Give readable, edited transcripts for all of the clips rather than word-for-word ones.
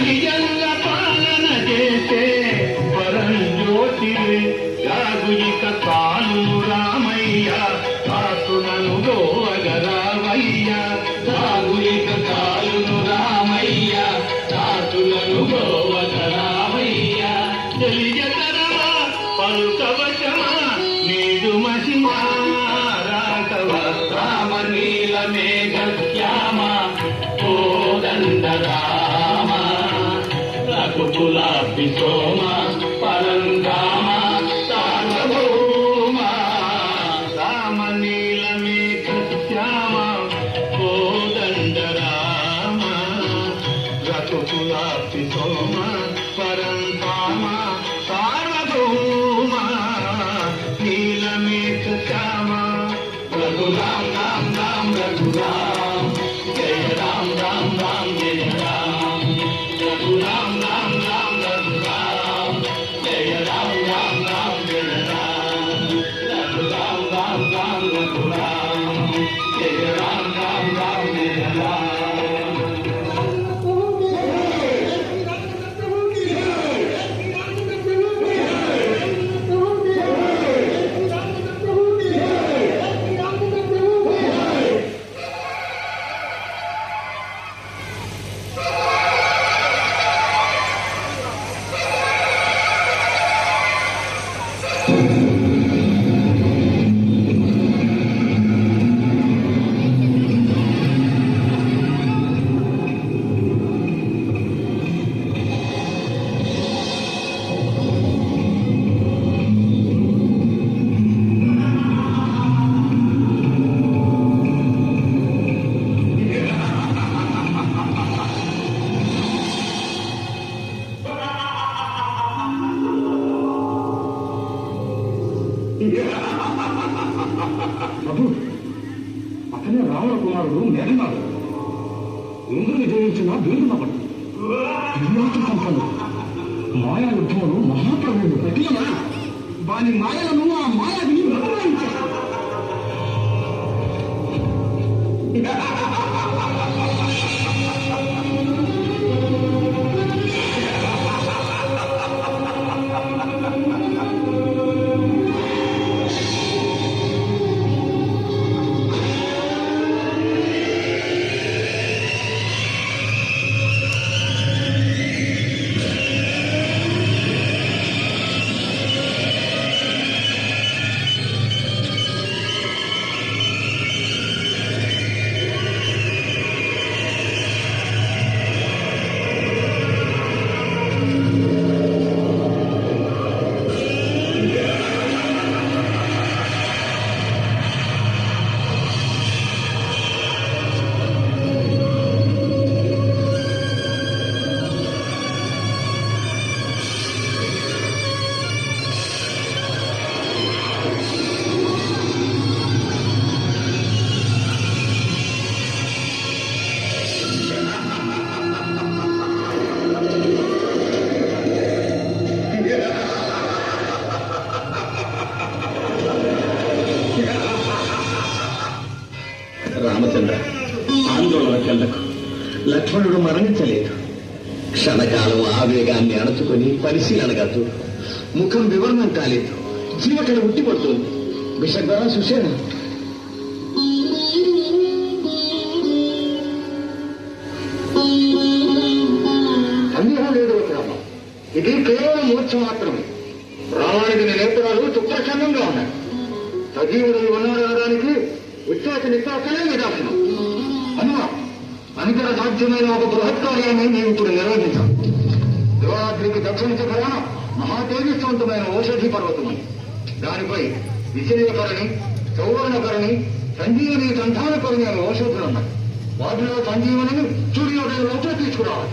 నిజంగా పాలన చేసే పరంజ్యోతివే యాగుయిక కాలు రామయ్య కాసునను గోవగరావయ్య యాగుయిక కాలును రామయ్య కాసులను గోవగరావయ్య తెలియతరమా పలుకవశమా నీదు మహిమా రాఘవ రామ నీల మేఘ శ్యామ కోదండరామ రఘుకులాపి సోమ పరంధామ సార్వభౌమ రామ నీల మేఘ శ్యామ కోదండరామ రఘుకులాపి సోమ పరంధామ సార్వభౌమ నీల మేఘ శ్యామ రఘురామ రామ రామ రఘురామ జయ రామ రామ రామ జయ రామ రఘురామ రామ రామ రఘురామ జయ రామ రామ రామ జయ రామ రఘురామ రామ రామ రఘురామ జయ రామ రామ రామ జయ రామ ప్రభు, అతనే రావణ కుమారుడు మేఘనాడు. ఇంద్రుని జయించిన వీరునపడు సంపన్నుడు మాయా యుద్ధములు మహాప్రభువుడు ప్రతిమా వాని మాయలను ఆ మాయావిని మరణించారు. రామచంద్ర, ఆందోళన చెందకు. లక్ష్మణుడు మరణించలేదు. క్షణకాలం ఆవేగాన్ని అణచుకొని పరిశీలనగా చూడు. ముఖం వివరణం కాలేదు. జీవకళ ఉట్టిపడుతుంది. విషగ్గా సుషేణ సందేహం లేదు. రామ, ఇది కేవలం మూర్ఛ మాత్రమే. రావణుడి నేత్రాలు చుప్రచందంగా ఉన్నాయి. సజీవుడు ఉన్నాడు అనడానికి ఉచ్చాస నిశ్వాసనే నిదాసనం. హనుమ, అనితర సాధ్యమైన ఒక బృహత్కార్యాన్ని మేము ఇప్పుడు నిర్వహించాం. ధ్రువాద్రికి దక్షిణ శిఖరాన మహాతేజస్వంతమైన ఓషధి పర్వతమని, దానిపై విశలేకరణి, సౌవర్ణకరణి, సంజీవని, సంధానకరణి అనే ఔషధులు ఉన్నాయి. వాటిలో సంజీవనిని సూర్యోదయంలోపల తీసుకురావాలి.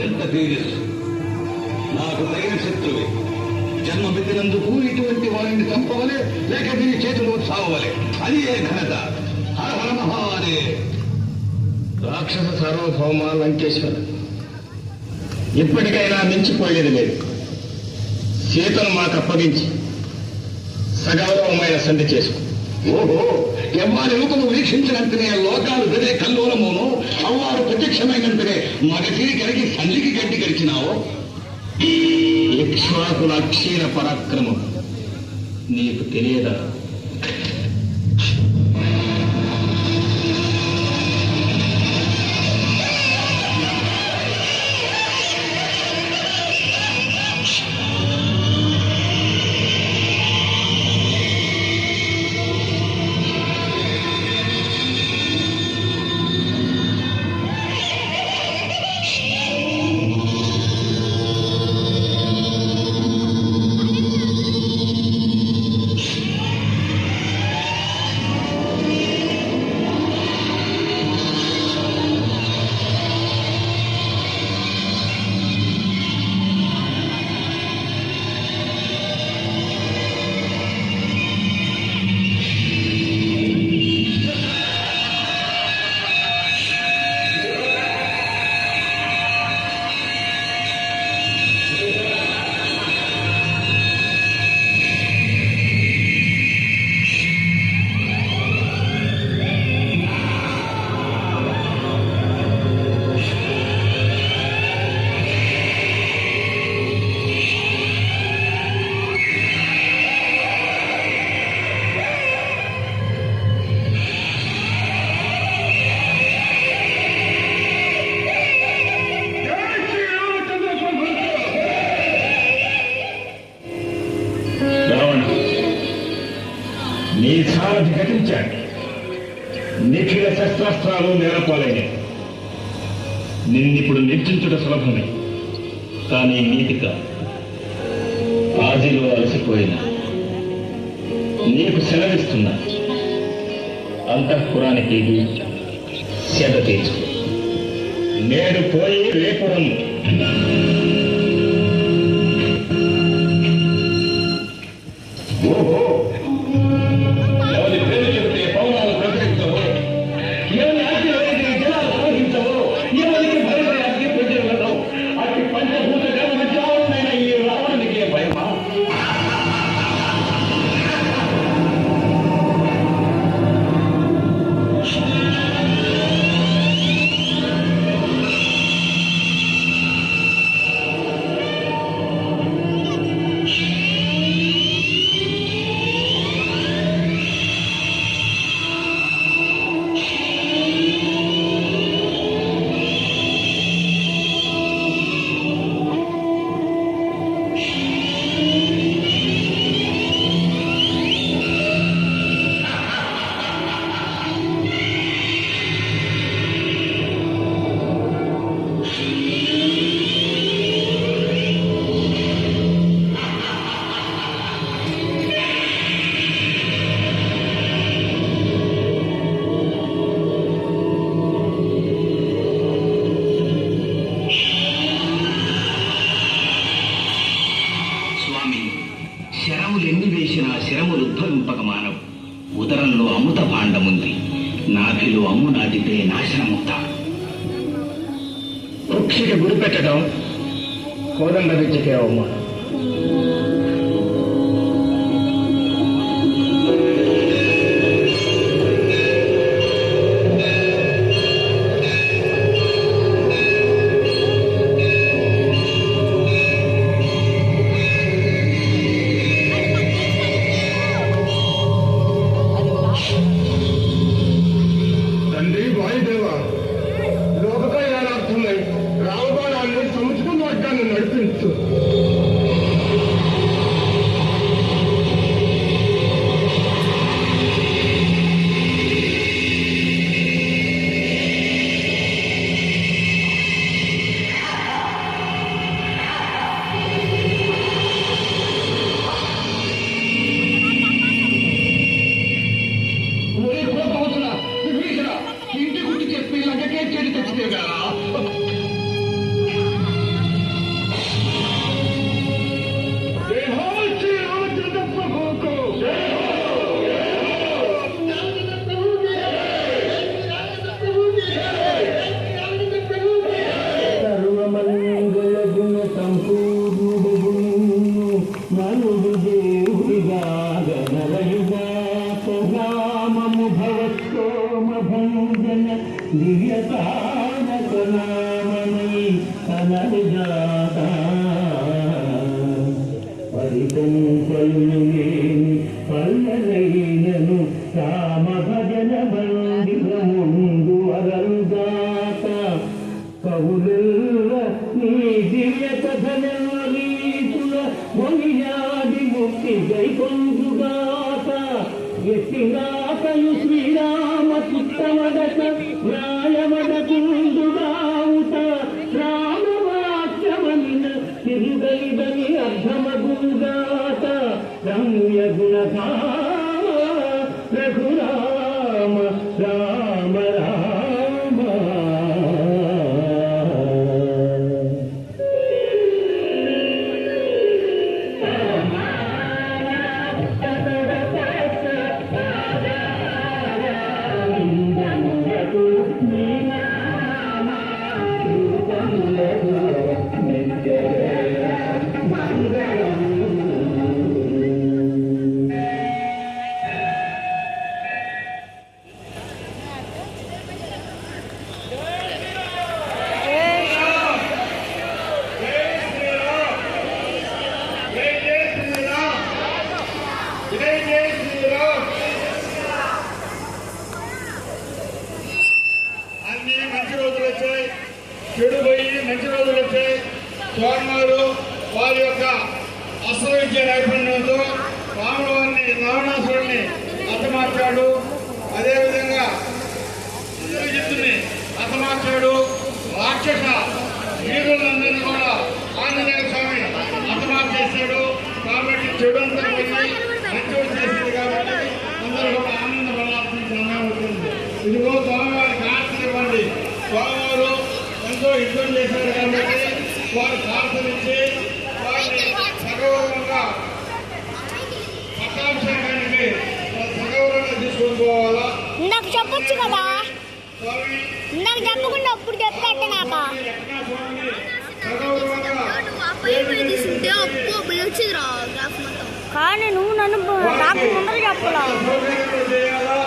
ఎంత తేజస్సు! నాకు తగిన శత్రువే. జన్మమెత్తినందుకు ఇటువంటి వారిని చంపవలే, లేక దీని చేతులు సావవలే. అది ఏ ఘనత! హర హర మహాదేవ్. రాక్షస సార్వభౌమ లంకేశ్వర, ఇప్పటికైనా మించిపోయేది లేదు. సీతను మాకు అప్పగించి సగౌరవమైన సంధి చేసుకో. ఓహో, ఎవ్వారెలుకను వీక్షించినంతనే లోకాలు గదే కల్లోలమోనో, అవ్వారు ప్రత్యక్షమైనంతనే మగసిరి కలిగి సంధికి గడ్డి గడిచినావో. ఇక్ష్వాకుల అక్షీణ పరాక్రమం నీకు తెలియదా? నీ సారథి ఘటించాడు. నిఖిల శస్త్రాస్త్రాలు నేరపాలైనవి. నిన్నిప్పుడు నిర్జించుట సులభమే, కానీ నీతిక ఆదిలో అలసిపోయిన నీకు సెలవిస్తున్నా. అంతఃపురానికి సేద తీర్చు. నేడు పోయి రేపు రమ్ము. ఓహో, ఎవరి పేరు చెబితే పౌరాలు ప్రకటించవో, ఎవరి ఆజ్ఞలైతే జనాలు ప్రవహించవో, ఎవరికి భయపడే ప్రజలు అతి పంచభూత గమనించాలైన ఈ రావణునికి భయమా? శరములెన్ని వేసినా శరములు ఉద్భవింపక మానవు. ఉదరంలో అమృత భాండముంది, నాభిలో అమ్ము నాటితే నాశనమవుతాడు. పక్షికి గురి పెట్టడం కోదండ విద్యకే అవమానం. తండ్రి వాయుదేవ, లోక కళ్యాణార్థమై రామబాణాన్ని సముద్ర మార్గాన్ని నడిపించు. ఇంటి గుట్టి చెప్పి లంకకే చెడు తెచ్చిపోయా. సర్వమంగళ గుణ సంపూర్ణుడు మనుడు దేవుడిగా గణరయుగాత నామము భవత్సోమ భంజన దివ్యతారక నామమై కనరుజాత పరికంపలులేని పల్లెనైనను రామ భజన మందిరముందు అరలుగాత కవులెల్ల నీ దివ్య కథనీతుల మొనియాది ముక్తి గైకొందుగాత ఎత్తినాకయు శ్రీరామ చిత్తమదక న్యాయమదకుందుగావుత రామవాక్యమనిన తిరుగైదని అర్ధమగుగాత రమ్య గుణధామ రఘురామ రామ రామ. అన్ని మంచి రోజులు వచ్చాయి, చెడు పోయి మంచి రోజులు వచ్చాయి. స్వర్ణాలు వారి యొక్క అస్త్ర విద్య నైపుణ్యంతో రావణాసురుడిని హతమార్చాడు. అదేవిధంగా ఇంద్రజిత్తుని హతమార్చాడు. రాక్షస వీరులందరినీ కూడా ఆంజనేయ స్వామి హతమార్చేశాడు. కాబట్టి చెడు అంతా పోయి మంచి వచ్చేసింది. కాబట్టి అందరూ కూడా ఆనంద బలాత్మక సమయం ఇదిగో స్వామివారికి ఆశ ఇవ్వండి. స్వామివారు ఎంతో యుద్ధం చేశారు కాబట్టి వారు ప్రార్థనించి వారిని సగౌరవంగా పట్టాభిషేకానికి సగౌరవంగా తీసుకొని పోవాలా. నాకు చెప్పొచ్చు కదా, స్వామి నాకు చెప్పకుండా అప్పుడు చెప్తాట నాకు స్వామిని సగౌరవంగా కానీ నువ్వు నన్ను నాకు ముందర చెప్పలా. సౌకర్యంగా చేయాలా.